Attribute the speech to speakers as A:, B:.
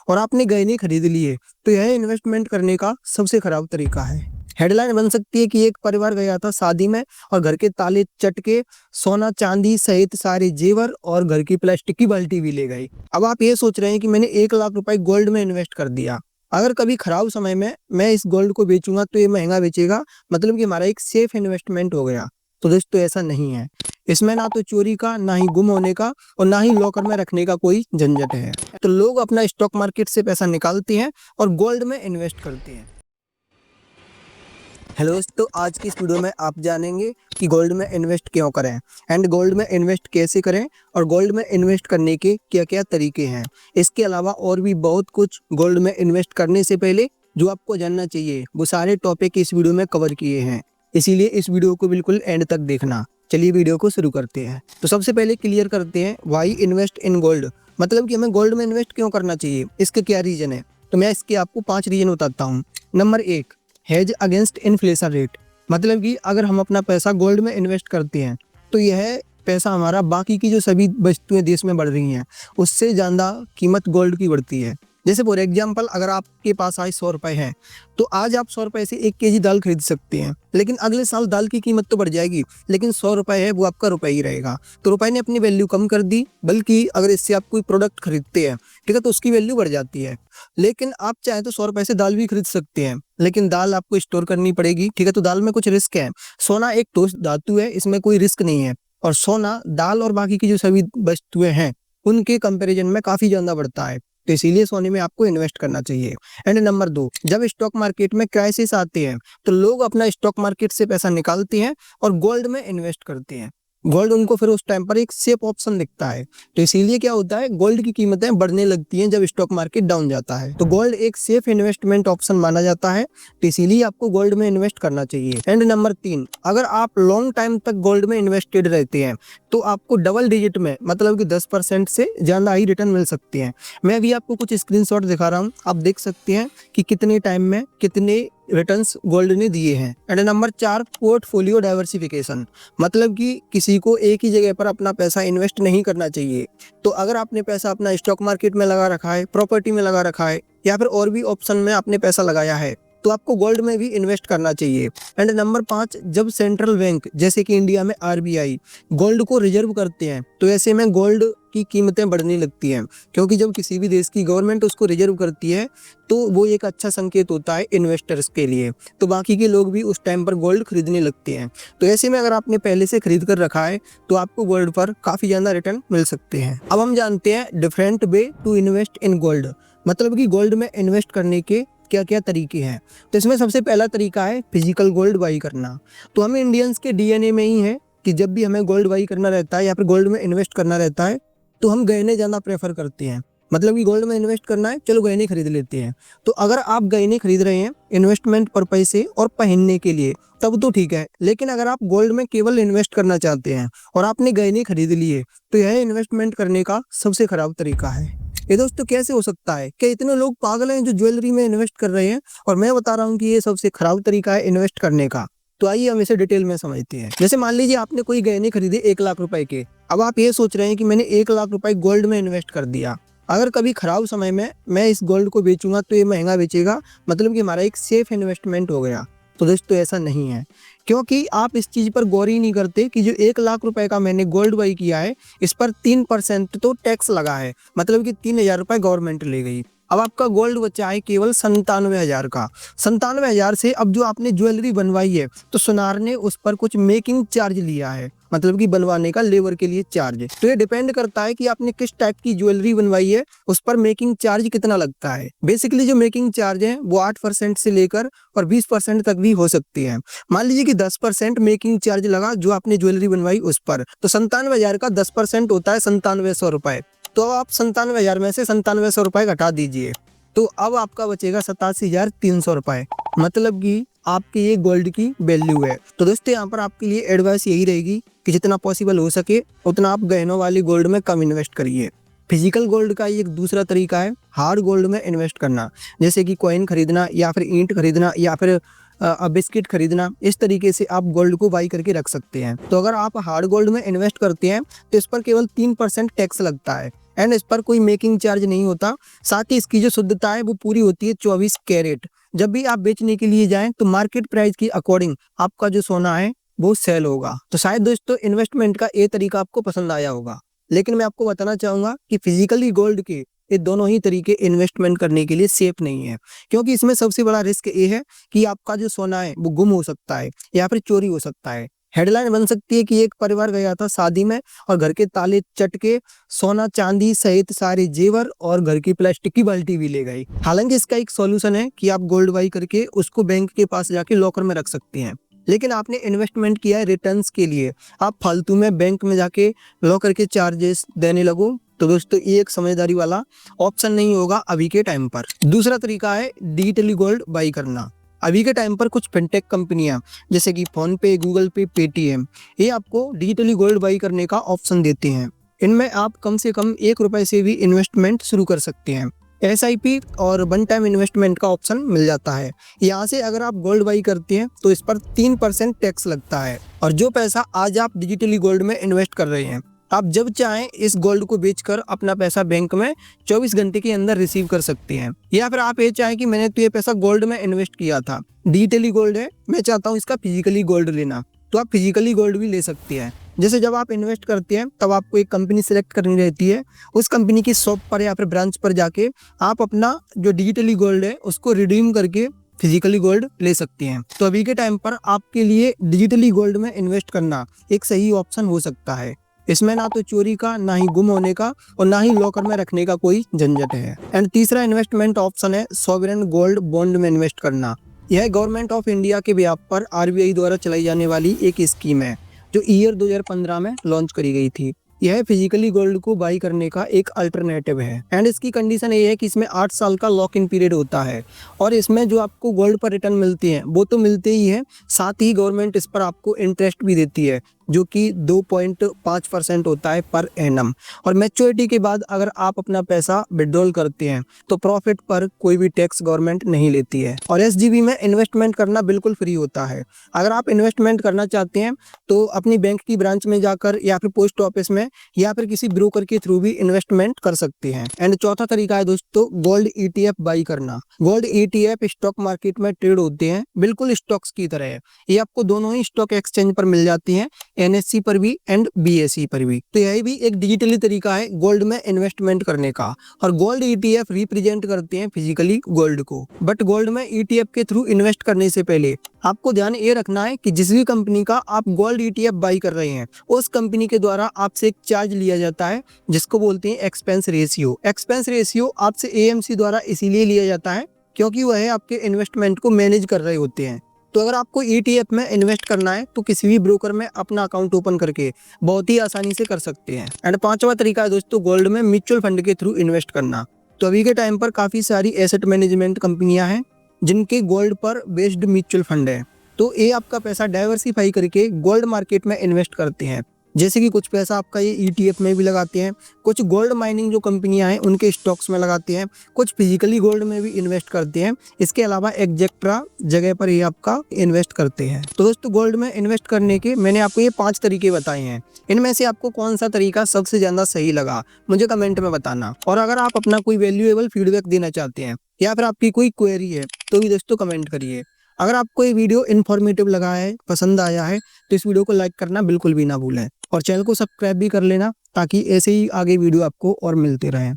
A: और आपने गहने खरीद लिए तो यह इन्वेस्टमेंट करने का सबसे खराब तरीका है। हेडलाइन बन सकती है कि एक परिवार गया था शादी में और घर के ताले चट के सोना चांदी सहित सारे जेवर और घर की प्लास्टिक की बाल्टी भी ले गई। अब आप ये सोच रहे हैं कि मैंने 1 लाख रुपए गोल्ड में इन्वेस्ट कर दिया, अगर कभी खराब समय में मैं इस गोल्ड को बेचूंगा तो ये महंगा बेचेगा, मतलब कि हमारा एक सेफ इन्वेस्टमेंट हो गया। तो दोस्तों ऐसा नहीं है। इसमें ना तो चोरी का, ना ही गुम होने का और ना ही लॉकर में रखने का कोई झंझट है। तो लोग अपना स्टॉक मार्केट से पैसा निकालते हैं और गोल्ड में इन्वेस्ट करते हैं। हेलो दोस्तों, आज की इस वीडियो में आप जानेंगे कि गोल्ड में इन्वेस्ट क्यों करें एंड गोल्ड में इन्वेस्ट कैसे करें और गोल्ड में इन्वेस्ट करने के क्या क्या तरीके हैं। इसके अलावा और भी बहुत कुछ गोल्ड में इन्वेस्ट करने से पहले जो आपको जानना चाहिए, वो सारे टॉपिक इस वीडियो में कवर किए हैं, इसीलिए इस वीडियो को बिल्कुल एंड तक देखना। चलिए वीडियो को शुरू करते हैं। तो सबसे पहले क्लियर करते हैं वाई इन्वेस्ट इन गोल्ड, मतलब कि हमें गोल्ड में इन्वेस्ट क्यों करना चाहिए, इसके क्या रीजन है। तो मैं इसके आपको 5 रीजन बताता हूँ। Number 1, hedge against inflation rate, मतलब कि अगर हम अपना पैसा गोल्ड में इन्वेस्ट करते हैं तो यह पैसा हमारा बाकी की जो सभी वस्तुएं देश में बढ़ रही हैं उससे ज़्यादा कीमत गोल्ड की बढ़ती है। जैसे फॉर एग्जांपल, अगर आपके पास आज 100 रुपये हैं तो आज आप 100 रुपये से 1 केजी दाल खरीद सकते हैं, लेकिन अगले साल दाल की कीमत तो बढ़ जाएगी, लेकिन 100 रुपये है वो आपका रुपये ही रहेगा। तो रुपये ने अपनी वैल्यू कम कर दी, बल्कि अगर इससे आप कोई प्रोडक्ट खरीदते हैं, ठीक है, तो उसकी वैल्यू बढ़ जाती है। लेकिन आप चाहे तो 100 रुपये से दाल भी खरीद सकते हैं, लेकिन दाल आपको स्टोर करनी पड़ेगी, ठीक है, तो दाल में कुछ रिस्क है। सोना एक ठोस धातु है, इसमें कोई रिस्क नहीं है, और सोना दाल और बाकी की जो सभी वस्तुएं हैं उनके कंपैरिजन में काफी ज्यादा बढ़ता है, तो इसीलिए सोने में आपको इन्वेस्ट करना चाहिए। एंड नंबर 2, जब स्टॉक मार्केट में क्राइसिस आते हैं तो लोग अपना स्टॉक मार्केट से पैसा निकालते हैं और गोल्ड में इन्वेस्ट करते हैं। गोल्ड उनको फिर उस टाइम पर एक सेफ ऑप्शन दिखता है, तो इसीलिए क्या होता है, गोल्ड की कीमतें बढ़ने लगती हैं जब स्टॉक मार्केट डाउन जाता है। तो गोल्ड एक सेफ इन्वेस्टमेंट ऑप्शन माना जाता है, तो इसीलिए आपको गोल्ड में इन्वेस्ट करना चाहिए। एंड नंबर 3, अगर आप लॉन्ग टाइम तक गोल्ड में इन्वेस्टेड रहते हैं तो आपको डबल डिजिट में, मतलब कि 10% से ज्यादा ही रिटर्न मिल सकते हैं। मैं अभी आपको कुछ स्क्रीनशॉट दिखा रहा हूँ, आप देख सकते हैं कि कितने टाइम में कितने रिटर्न्स गोल्ड ने दिए हैं। एंड नंबर 4, पोर्टफोलियो डाइवर्सिफिकेशन, मतलब कि किसी को एक ही जगह पर अपना पैसा इन्वेस्ट नहीं करना चाहिए। तो अगर आपने पैसा अपना स्टॉक मार्केट में लगा रखा है, प्रॉपर्टी में लगा रखा है, या फिर और भी ऑप्शन में आपने पैसा लगाया है, तो आपको गोल्ड में भी इन्वेस्ट करना चाहिए। एंड नंबर 5, जब सेंट्रल बैंक जैसे कि इंडिया में आरबीआई गोल्ड को रिजर्व करते हैं तो ऐसे में गोल्ड की कीमतें बढ़ने लगती हैं, क्योंकि जब किसी भी देश की गवर्नमेंट उसको रिजर्व करती है तो वो एक अच्छा संकेत होता है इन्वेस्टर्स के लिए, तो बाकी के लोग भी उस टाइम पर गोल्ड खरीदने लगते हैं। तो ऐसे में अगर आपने पहले से खरीद कर रखा है तो आपको गोल्ड पर काफी ज्यादा रिटर्न मिल सकते हैं। अब हम जानते हैं different way to invest in gold, मतलब कि गोल्ड में इन्वेस्ट करने के क्या क्या तरीके हैं। तो इसमें सबसे पहला तरीका है फिजिकल गोल्ड बाई करना। तो हमें इंडियंस के डीएनए में ही है कि जब भी हमें गोल्ड बाई करना रहता है या फिर गोल्ड में इन्वेस्ट करना रहता है तो हम गहने ज़्यादा प्रेफर करते हैं, मतलब कि गोल्ड में इन्वेस्ट करना है, चलो गहने खरीद लेते हैं। तो अगर आप गहने खरीद रहे हैं इन्वेस्टमेंट पर्पज से और पहनने के लिए तब तो ठीक है, लेकिन अगर आप गोल्ड में केवल इन्वेस्ट करना चाहते हैं और आपने गहने खरीद लिए तो यह इन्वेस्टमेंट करने का सबसे खराब तरीका है। ये दोस्तों कैसे हो सकता है, क्या इतने लोग पागल हैं जो ज्वेलरी में इन्वेस्ट कर रहे हैं और मैं बता रहा हूँ कि ये सबसे खराब तरीका है इन्वेस्ट करने का। तो आइए हम इसे डिटेल में समझते हैं। जैसे मान लीजिए आपने कोई गहने खरीदे 1 लाख रुपए के, अब आप ये सोच रहे हैं कि मैंने 1 लाख रुपए गोल्ड में इन्वेस्ट कर दिया, अगर कभी खराब समय में मैं इस गोल्ड को बेचूंगा तो ये महंगा बेचेगा, मतलब कि हमारा एक सेफ इन्वेस्टमेंट हो गया। तो दोस्तों ऐसा नहीं है, क्योंकि आप इस चीज पर गौर ही नहीं करते कि जो 1 लाख रुपए का मैंने गोल्ड बाई किया है इस पर 3% तो टैक्स लगा है, मतलब कि 3,000 रुपए गवर्नमेंट ले गई। अब आपका गोल्ड बचा है केवल 97,000 का। 97,000 से अब जो आपने ज्वेलरी बनवाई है तो सुनार ने उस पर कुछ मेकिंग चार्ज लिया है, मतलब कि बनवाने का लेबर के लिए चार्ज। तो ये डिपेंड करता है कि आपने किस टाइप की ज्वेलरी बनवाई है, उस पर मेकिंग चार्ज कितना लगता है। बेसिकली जो मेकिंग चार्ज है वो 8% से लेकर और 20% तक भी हो सकती है। मान लीजिए कि 10% मेकिंग चार्ज लगा जो आपने ज्वेलरी बनवाई उस पर, तो 97,000 का 10% होता है 9700 रुपए। तो अब आप 97,000 में से 9700 रुपए घटा दीजिए, तो अब आपका बचेगा 87,300 रुपए, मतलब कि आपकी ये गोल्ड की वैल्यू है। तो दोस्तों यहाँ पर आपके लिए एडवाइस यही रहेगी कि जितना पॉसिबल हो सके उतना आप गहनों वाली गोल्ड में कम इन्वेस्ट करिए। फिजिकल गोल्ड का एक दूसरा तरीका है हार्ड गोल्ड में इन्वेस्ट करना, जैसे कि कॉइन खरीदना या फिर ईंट खरीदना या फिर बिस्किट खरीदना। इस तरीके से आप गोल्ड को बाई करके रख सकते हैं। तो अगर आप हार्ड गोल्ड में इन्वेस्ट करते हैं तो इस पर केवल 3% टैक्स लगता है, एंड इस पर कोई मेकिंग चार्ज नहीं होता। साथ ही इसकी जो शुद्धता है वो पूरी होती है 24 कैरेट। जब भी आप बेचने के लिए जाएं तो मार्केट प्राइस की अकॉर्डिंग आपका जो सोना है वो सेल होगा। तो शायद दोस्तों इन्वेस्टमेंट का ये तरीका आपको पसंद आया होगा, लेकिन मैं आपको बताना चाहूंगा कि फिजिकली गोल्ड के ये दोनों ही तरीके इन्वेस्टमेंट करने के लिए सेफ नहीं है, क्योंकि इसमें सबसे बड़ा रिस्क ये है कि आपका जो सोना है वो गुम हो सकता है या फिर चोरी हो सकता है। हेडलाइन बन सकती है कि एक परिवार गया था शादी में और घर के ताले चट के सोना चांदी सहित सारे जेवर और घर की प्लास्टिक की बाल्टी भी ले गए। हालांकि इसका एक सॉल्यूशन है कि आप गोल्ड बाई करके उसको बैंक के पास जाके लॉकर में रख सकते हैं, लेकिन आपने इन्वेस्टमेंट किया है रिटर्न्स के लिए, आप फालतू में बैंक में जाके लॉकर के चार्जेस देने लगो, तो दोस्तों ये एक समझदारी वाला ऑप्शन नहीं होगा अभी के टाइम पर। दूसरा तरीका है डिजिटली गोल्ड बाई करना। अभी के टाइम पर कुछ फिनटेक कंपनियां जैसे कि फोन पे, गूगल पे, पेटीएम, ये आपको डिजिटली गोल्ड बाई करने का ऑप्शन देते हैं। इनमें आप कम से कम ₹1 से भी इन्वेस्टमेंट शुरू कर सकते हैं। SIP और वन टाइम इन्वेस्टमेंट का ऑप्शन मिल जाता है। यहाँ से अगर आप गोल्ड बाई करते हैं तो इस पर 3% टैक्स लगता है, और जो पैसा आज आप डिजिटली गोल्ड में इन्वेस्ट कर रहे हैं, आप जब चाहें इस गोल्ड को बेचकर अपना पैसा बैंक में 24 घंटे के अंदर रिसीव कर सकते हैं। या फिर आप ये चाहें कि मैंने तो ये पैसा गोल्ड में इन्वेस्ट किया था, डिजिटली गोल्ड है, मैं चाहता हूँ इसका फिजिकली गोल्ड लेना, तो आप फिजिकली गोल्ड भी ले सकते हैं। जैसे जब आप इन्वेस्ट करते हैं तब आपको एक कंपनी सेलेक्ट करनी रहती है, उस कंपनी की शॉप पर या फिर ब्रांच पर जाके आप अपना जो डिजिटली गोल्ड है उसको रिडीम करके फिजिकली गोल्ड ले सकते हैं। तो अभी के टाइम पर आपके लिए डिजिटली गोल्ड में इन्वेस्ट करना एक सही ऑप्शन हो सकता है। इसमें ना तो चोरी का, ना ही गुम होने का, और ना ही लॉकर में रखने का कोई झंझट है। एंड तीसरा इन्वेस्टमेंट ऑप्शन है सॉवरेन गोल्ड बॉन्ड में इन्वेस्ट करना। यह गवर्नमेंट ऑफ इंडिया के ब्याह पर RBI द्वारा चलाई जाने वाली एक स्कीम है जो ईयर 2015 में लॉन्च करी गई थी। यह फिजिकली गोल्ड को बाई करने का एक अल्टरनेटिव है, एंड इसकी कंडीशन ये है कि इसमें 8 साल का लॉक इन पीरियड होता है, और इसमें जो आपको गोल्ड पर रिटर्न मिलती है वो तो मिलते ही है, साथ ही गवर्नमेंट इस पर आपको इंटरेस्ट भी देती है जो कि 2.5% होता है पर एनम। और मैच्योरिटी के बाद अगर आप अपना पैसा विड्रॉल करते हैं तो प्रॉफिट पर कोई भी टैक्स गवर्नमेंट नहीं लेती है। और SGB में इन्वेस्टमेंट करना बिल्कुल फ्री होता है। अगर आप इन्वेस्टमेंट करना चाहते हैं तो अपनी बैंक की ब्रांच में जाकर या फिर पोस्ट ऑफिस में या फिर किसी ब्रोकर के थ्रू भी इन्वेस्टमेंट कर सकते हैं। एंड चौथा तरीका है दोस्तों गोल्ड ETF बाई करना। गोल्ड ETF स्टॉक मार्केट में ट्रेड होते हैं, बिल्कुल स्टॉक्स की तरह है। ये आपको दोनों ही स्टॉक एक्सचेंज पर मिल जाती हैं, NSE पर भी एंड BSE पर भी। तो यही भी एक डिजिटली तरीका है गोल्ड में इन्वेस्टमेंट करने का। और गोल्ड ETF रिप्रेजेंट करते हैं फिजिकली गोल्ड को, बट गोल्ड में ETF के थ्रू इन्वेस्ट करने से पहले आपको ध्यान ये रखना है कि जिस भी कंपनी का आप गोल्ड ETF बाई कर रहे हैं उस कंपनी के द्वारा आपसे एक चार्ज लिया जाता है जिसको बोलते हैं एक्सपेंस रेशियो। एक्सपेंस रेशियो आपसे AMC द्वारा इसीलिए लिया जाता है क्योंकि वह आपके इन्वेस्टमेंट को मैनेज कर रहे होते हैं। तो अगर आपको ETF में इन्वेस्ट करना है तो किसी भी ब्रोकर में अपना अकाउंट ओपन करके बहुत ही आसानी से कर सकते हैं। एंड पांचवा तरीका है दोस्तों गोल्ड में म्यूचुअल फंड के थ्रू इन्वेस्ट करना। तो अभी के टाइम पर काफी सारी एसेट मैनेजमेंट कंपनियां हैं जिनके गोल्ड पर बेस्ड म्यूचुअल फंड है, तो ये आपका पैसा डाइवर्सिफाई करके गोल्ड मार्केट में इन्वेस्ट करते हैं। जैसे कि कुछ पैसा आपका ये ETF में भी लगाते हैं, कुछ गोल्ड माइनिंग जो कंपनियां हैं उनके स्टॉक्स में लगाते हैं, कुछ फिजिकली गोल्ड में भी इन्वेस्ट करते हैं। इसके अलावा एक्जेक्ट्रा जगह पर ये आपका इन्वेस्ट करते हैं। तो दोस्तों गोल्ड में इन्वेस्ट करने के मैंने आपको ये 5 तरीके बताए हैं। इनमें से आपको कौन सा तरीका सबसे ज्यादा सही लगा मुझे कमेंट में बताना। और अगर आप अपना कोई वैल्यूएबल फीडबैक देना चाहते हैं या फिर आपकी कोई क्वेरी है तो भी दोस्तों कमेंट करिए। अगर आपको ये वीडियो इन्फॉर्मेटिव लगा है, पसंद आया है, तो इस वीडियो को लाइक करना बिल्कुल भी ना भूलें और चैनल को सब्सक्राइब भी कर लेना ताकि ऐसे ही आगे वीडियो आपको और मिलते रहें।